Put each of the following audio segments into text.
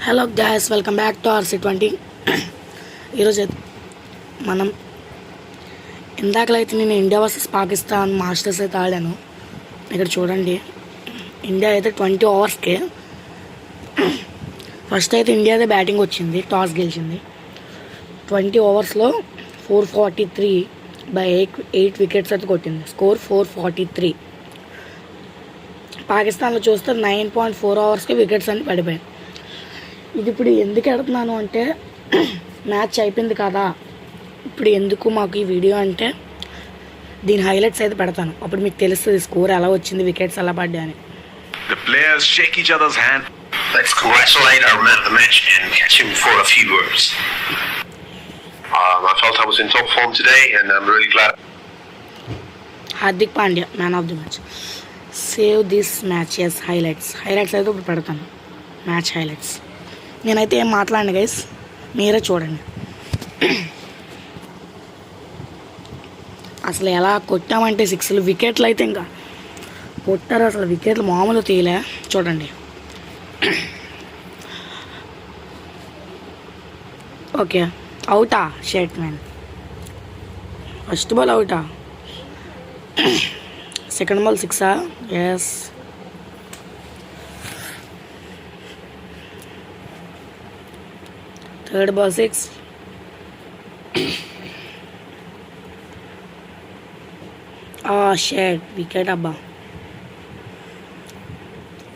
Hello gas, welcome back to RC20. ఈరోజు మనం ఇందాకలైతే నేను ఇండియా వర్సెస్ పాకిస్తాన్ మాస్టర్స్ అయితే ఆడాను. ఇక్కడ చూడండి, ఇండియా అయితే 20 ఓవర్స్కే ఫస్ట్ అయితే ఇండియా అయితే బ్యాటింగ్ వచ్చింది, టాస్ గెలిచింది. 20 ఓవర్స్లో 443 బై 8 వికెట్స్ అయితే కొట్టింది. స్కోర్ 443. పాకిస్తాన్లో చూస్తే 9.4 ఓవర్స్కి వికెట్స్ అన్ని పడిపోయాయి. ఇది ఇప్పుడు ఎందుకు ఎడుతున్నాను అంటే, మ్యాచ్ అయిపోయింది కదా, ఇప్పుడు ఎందుకు మాకు ఈ వీడియో అంటే దీని హైలైట్స్ అయితే పెడతాను. అప్పుడు మీకు తెలుస్తుంది స్కోర్ ఎలా వచ్చింది, వికెట్స్ ఎలా పడ్డాయని. The players shake each other's hand. Let's congratulate our man of the match and catch him for a few words. I felt I was in top form today and I'm really glad. Hardik Pandya, man of the match. Save this match. Yes, highlights అయితే ఇప్పుడు పెడతాను, match highlights. నేనైతే ఏం మాట్లాడండి guys, మీరే చూడండి. అసలు ఎలా కొట్టామంటే సిక్స్లు, వికెట్లు అయితే ఇంకా కొట్టారు. అసలు వికెట్లు మామూలు తీయలే. చూడండి, ఓకే, అవుటా షర్ట్ మ్యాన్. ఫస్ట్ బాల్ అవుటా, సెకండ్ బాల్ సిక్సా? ఎస్. Third ball 6. షర్ట్ వికెట్ అబ్బా.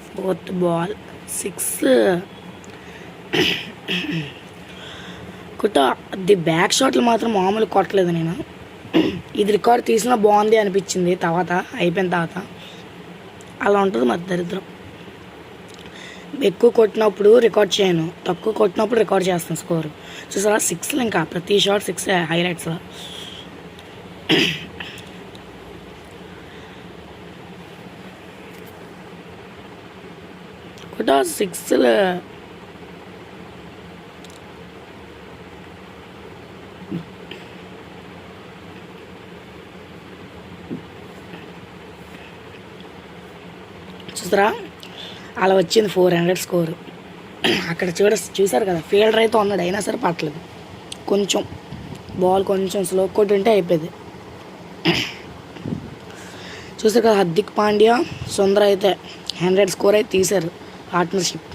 Fourth ball 6. కొట్ట ది బ్యాక్ షాట్లు మాత్రం మామూలు కొట్టలేదు నేను. ఇది రికార్డ్ తీసినా బాగుంది అనిపించింది తర్వాత, అయిపోయిన తర్వాత. అలా ఉంటుంది మరి దరిద్రం. ఎక్కువ కొట్టినప్పుడు రికార్డ్ చేయను, తక్కువ కొట్టినప్పుడు రికార్డ్ చేస్తాను స్కోర్. చూసారా, 6 ఇంకా ప్రతి షాట్ 6 హైలైట్స్లో. కూడా 6 చూసారా, అలా వచ్చింది 400 స్కోరు. అక్కడ చూసారు కదా, ఫీల్డర్ అయితే ఉన్నాడు, అయినా సరే పట్టలేదు. కొంచెం బాల్ కొంచెం స్లో కొట్టుంటే అయిపోయింది. చూసారు కదా, హార్దిక్ పాండ్యా, సుందర్ అయితే 100 స్కోర్ అయితే తీశారు పార్ట్నర్షిప్.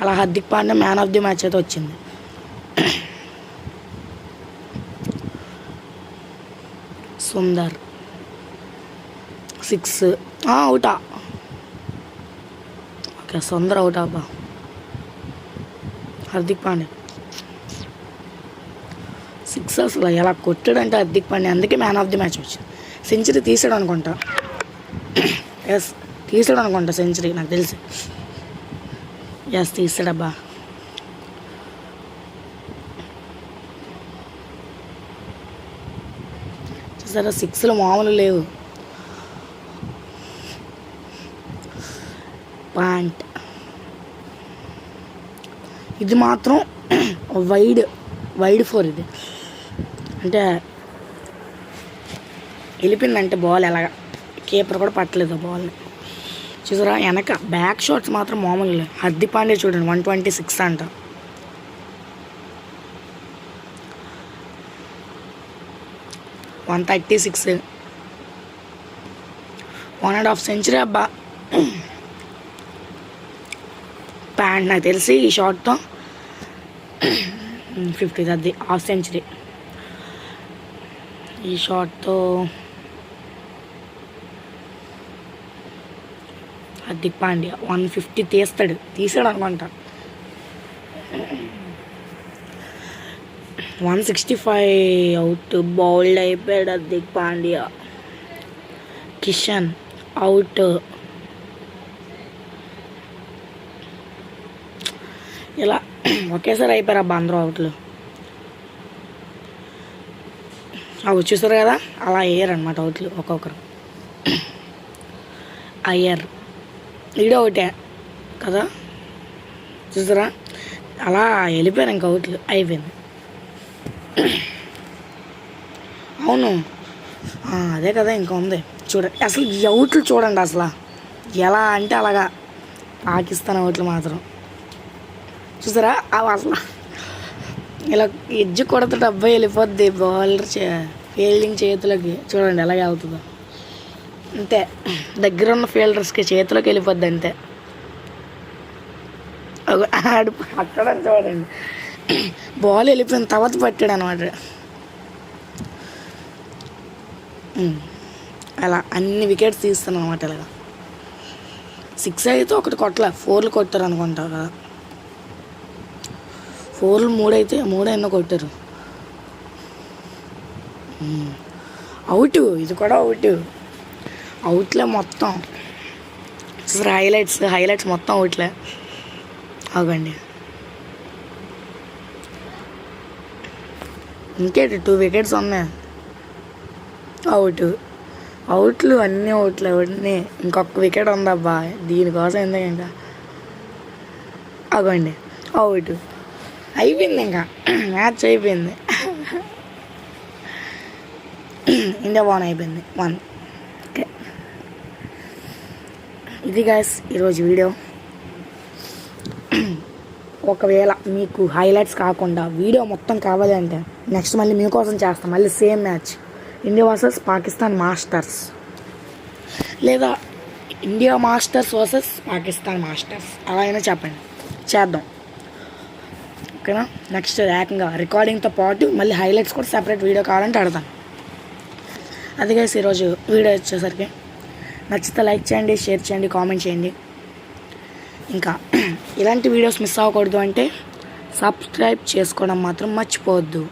అలా Hardik Pandya man of the match అయితే వచ్చింది. సుందర్ 6 అవుటా. ఓకే, సుందర్ అవుట్ అబ్బా. హార్దిక్ పాండ్యా 6 అసలు ఎలా కొట్టాడంటే హార్దిక్ పాండ్యా, అందుకే మ్యాన్ ఆఫ్ ది మ్యాచ్ వచ్చింది. సెంచరీ తీసాడు అనుకుంటా. ఎస్, తీసాడు అనుకుంటా సెంచరీ, నాకు తెలిసి. ఎస్, తీసాడబ్బా. చూసారా, 6లు మామూలు లేవు. పాయింట్ ఇది మాత్రం వైడ్ 4. ఇది అంటే వెళ్ళిపోయిందంటే బాల్, ఎలాగా కీపర్ కూడా పట్టలేదు బాల్ని. చూసారా, వెనక బ్యాక్ షాట్స్ మాత్రం మామూలు లేవు. హార్దిక్ పాండ్యా చూడండి 126 అంట. $136, 1.5 సెంచరీ అబ్బా. ప్యాంట్ నాకు తెలిసి ఈ షాట్తో 50, అది హాఫ్ సెంచరీ. ఈ షాట్తో హార్దిక్ పాండ్యా 150 తీసాడు అనుకుంటా. 165 అవుట్. బౌల్డ్ అయిపోయాడు హార్దిక్ పాండ్యా. కిషన్ అవుట్. ఇలా ఒకేసారి అయిపోయారు అబ్బా అందరూ అవుట్లు. అవి చూసారు కదా, అలా అయ్యారనమాట అవుట్లు ఒక్కొక్కరు. అయ్యారు, ఈడో ఒకటే కదా, చూసారా, అలా వెళ్ళిపోయారు ఇంకా అవుట్లు, అయిపోయింది. అవును, అదే కదా ఇంకా ఉంది. చూడండి అసలు ఈ అవుట్లు చూడండి, అసలు ఎలా అంటే అలాగా పాకిస్తాన్ అవుట్లు మాత్రం చూసారా ఆ వాసన ఇలా ఎడ్జ్ కొడతాడు అబ్బాయి వెళ్ళిపోద్ది బౌలర్ ఫీల్డింగ్ చేతులకి చూడండి ఎలాగే అవుతుందో అంతే దగ్గర ఉన్న ఫీల్డర్స్కి చేతిలోకి వెళ్ళిపోద్ది అంతే ఆడు పట్టడం చూడండి బాల్ వెళ్ళిపోయిన తర్వాత పట్టాడు అనమాట అలా అన్ని వికెట్స్ తీస్తాను అనమాట ఇలాగా 6 అయితే ఒకటి కొట్టలే 4లు కొట్టారు అనుకుంటా కదా 4లు 3 అయితే 3 ఎన్నో కొట్టారు అవుట్ ఇది కూడా అవుట్లే మొత్తం హైలైట్స్ మొత్తం అవుట్లే అవ్వండి ఇంకేంటి 2 వికెట్స్ ఉన్నాయి అవుట్లు అన్నీ అవన్నీ ఇంకొక వికెట్ ఉందబ్బా దీనికోసం ఎందుకు ఇంకా అవ్వండి అవుట్ అయిపోయింది ఇంకా మ్యాచ్ అయిపోయింది ఇండియా బాన్ అయిపోయింది 1 ఓకే ఇది గైస్ ఈరోజు వీడియో ఒకవేళ మీకు హైలైట్స్ కాకుండా వీడియో మొత్తం కావాలి అంటే నెక్స్ట్ మళ్ళీ మీకోసం చేస్తాం మళ్ళీ same match India versus Pakistan masters లేదా India masters versus Pakistan masters అలా అయినా చెప్పండి చేద్దాం ఓకేనా నెక్స్ట్ ఏకంగా రికార్డింగ్తో పాటు మళ్ళీ హైలైట్స్ కూడా సెపరేట్ వీడియో కావాలంటే అడతాను అది గైస్ ఈరోజు వీడియో వచ్చేసరికి నచ్చితే లైక్ చేయండి షేర్ చేయండి కామెంట్ చేయండి ఇంకా ఇలాంటి వీడియోస్ మిస్ అవ్వకూడదు అంటే సబ్స్క్రైబ్ చేసుకోవడం మాత్రం మర్చిపోవద్దు